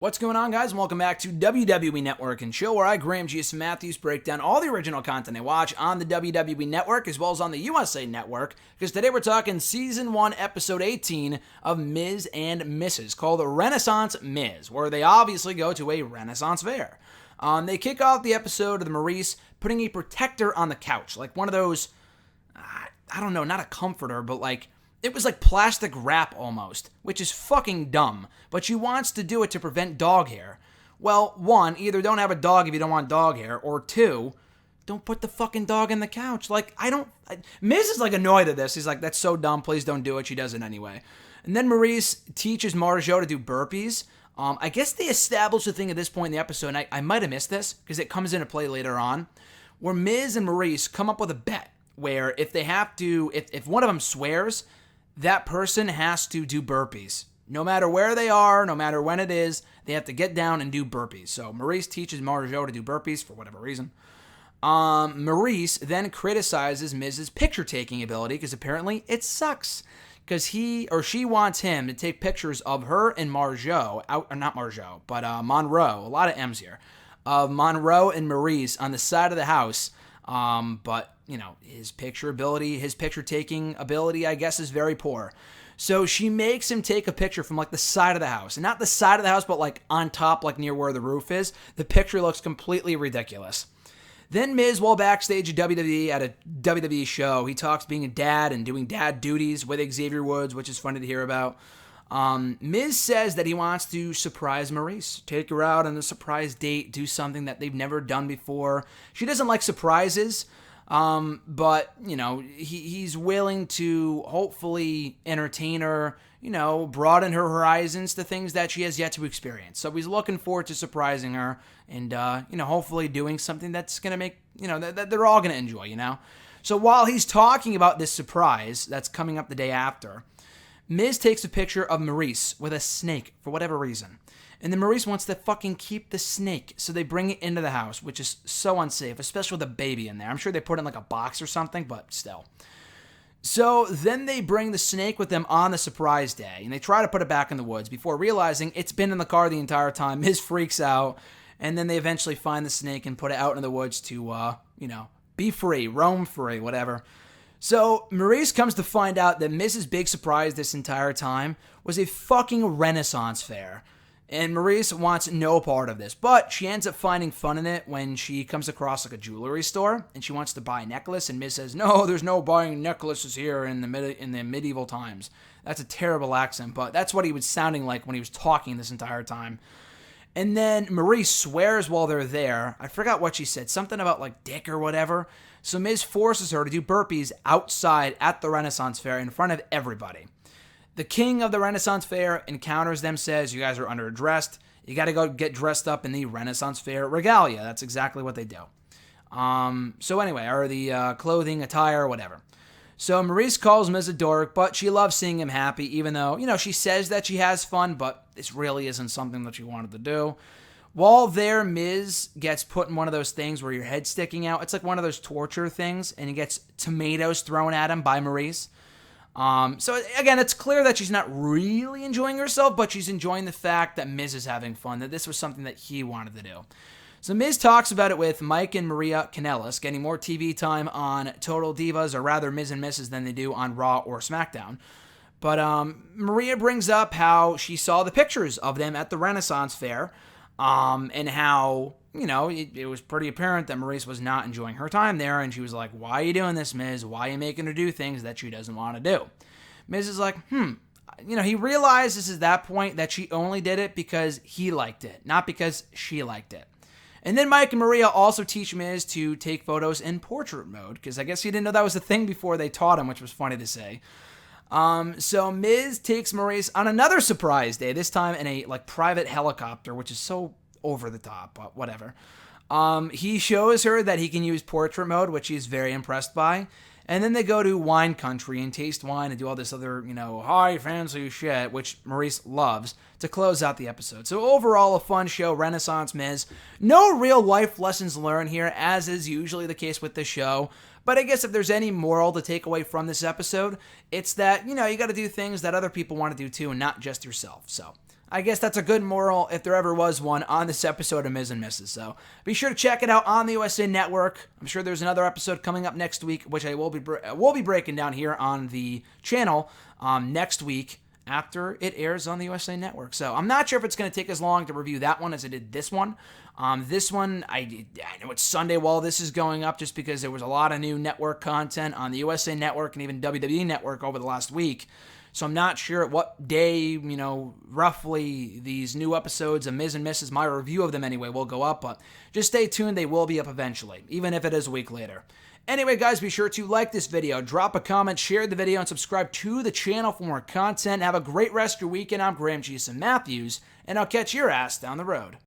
What's going on, guys, and welcome back to WWE Network and Show, where I, Graham G.S. Matthews, break down all the original content I watch on the WWE Network as well as on the USA Network, because today we're talking Season 1, Episode 18 of Miz and Mrs., called Renaissance Miz, where they obviously go to a Renaissance fair. They kick off the episode with Maurice putting a protector on the couch, like one of those, I don't know, not a comforter, but like, it was like plastic wrap almost, which is fucking dumb, but she wants to do it to prevent dog hair. Well, one, either don't have a dog if you don't want dog hair, or two, don't put the fucking dog in the couch. Like, Miz is like annoyed at this. He's like, that's so dumb, please don't do it. She does it anyway. And then Maurice teaches Marjo to do burpees. I guess they established the thing at this point in the episode, and I might have missed this, because it comes into play later on, where Miz and Maurice come up with a bet, where if they have to, if one of them swears, that person has to do burpees. No matter where they are, no matter when it is, they have to get down and do burpees. So Maurice teaches Marjo to do burpees for whatever reason. Maurice then criticizes Miz's picture-taking ability because apparently it sucks. Because he or she wants him to take pictures of her and Monroe, a lot of M's here, of Monroe and Maurice on the side of the house. But, you know, his picture-taking ability, I guess, is very poor. So she makes him take a picture from, like, the side of the house. And not the side of the house, but, like, on top, like, near where the roof is. The picture looks completely ridiculous. Then Miz, while backstage at WWE at a WWE show, he talks being a dad and doing dad duties with Xavier Woods, which is funny to hear about. Miz says that he wants to surprise Maurice, take her out on a surprise date, do something that they've never done before. She doesn't like surprises, but, you know, he's willing to hopefully entertain her, you know, broaden her horizons to things that she has yet to experience. So he's looking forward to surprising her and, you know, hopefully doing something that's going to make, you know, that they're all going to enjoy, you know. So while he's talking about this surprise that's coming up the day after, Miz takes a picture of Maurice with a snake for whatever reason. And then Maurice wants to fucking keep the snake, so they bring it into the house, which is so unsafe, especially with a baby in there. I'm sure they put it in like a box or something, but still. So then they bring the snake with them on the surprise day, and they try to put it back in the woods before realizing it's been in the car the entire time. Miz freaks out, and then they eventually find the snake and put it out in the woods to, you know, be free, roam free, whatever. So Maurice comes to find out that Miz's big surprise this entire time was a fucking Renaissance fair. And Maurice wants no part of this, but she ends up finding fun in it when she comes across like a jewelry store and she wants to buy a necklace, and Miz says, "No, there's no buying necklaces here in the medieval times." That's a terrible accent, but that's what he was sounding like when he was talking this entire time. And then Maurice swears while they're there. I forgot what she said, something about like dick or whatever. So Miz forces her to do burpees outside at the Renaissance Fair in front of everybody. The king of the Renaissance Fair encounters them, says, "You guys are underdressed. You got to go get dressed up in the Renaissance Fair regalia." That's exactly what they do. So anyway, or the clothing, attire, whatever. So Maurice calls Miz a dork, but she loves seeing him happy, even though, you know, she says that she has fun, but this really isn't something that she wanted to do. While there, Miz gets put in one of those things where your head's sticking out. It's like one of those torture things, and he gets tomatoes thrown at him by Maurice. So again, it's clear that she's not really enjoying herself, but she's enjoying the fact that Miz is having fun, that this was something that he wanted to do. So Miz talks about it with Mike and Maria Kanellis, getting more TV time on Total Divas, or rather Miz and Mrs., than they do on Raw or SmackDown. But Maria brings up how she saw the pictures of them at the Renaissance Fair, and how, you know, it was pretty apparent that Maurice was not enjoying her time there, and she was like, "Why are you doing this, Miz? Why are you making her do things that she doesn't want to do?" Miz is like, you know, he realizes at that point that she only did it because he liked it, not because she liked it. And then Mike and Maria also teach Miz to take photos in portrait mode, because I guess he didn't know that was a thing before they taught him, which was funny to say. So Miz takes Maurice on another surprise day, this time in a like private helicopter, which is so over the top, but whatever. He shows her that he can use portrait mode, which she's very impressed by. And then they go to wine country and taste wine and do all this other, you know, high fancy shit, which Maurice loves, to close out the episode. So overall, a fun show, Renaissance Miz. No real life lessons learned here, as is usually the case with this show. But I guess if there's any moral to take away from this episode, it's that, you know, you got to do things that other people want to do too, and not just yourself. So I guess that's a good moral, if there ever was one, on this episode of Miz and Mrs. So be sure to check it out on the USA Network. I'm sure there's another episode coming up next week, which I will be breaking down here on the channel next week after it airs on the USA Network. So I'm not sure if it's going to take as long to review that one as it did this one. This one, I know it's Sunday while this is going up, just because there was a lot of new network content on the USA Network and even WWE Network over the last week. So I'm not sure at what day, roughly these new episodes of Miz and Mrs., my review of them anyway, will go up. But just stay tuned. They will be up eventually, even if it is a week later. Anyway, guys, be sure to like this video, drop a comment, share the video, and subscribe to the channel for more content. Have a great rest of your weekend. I'm Graham Jason Matthews, and I'll catch your ass down the road.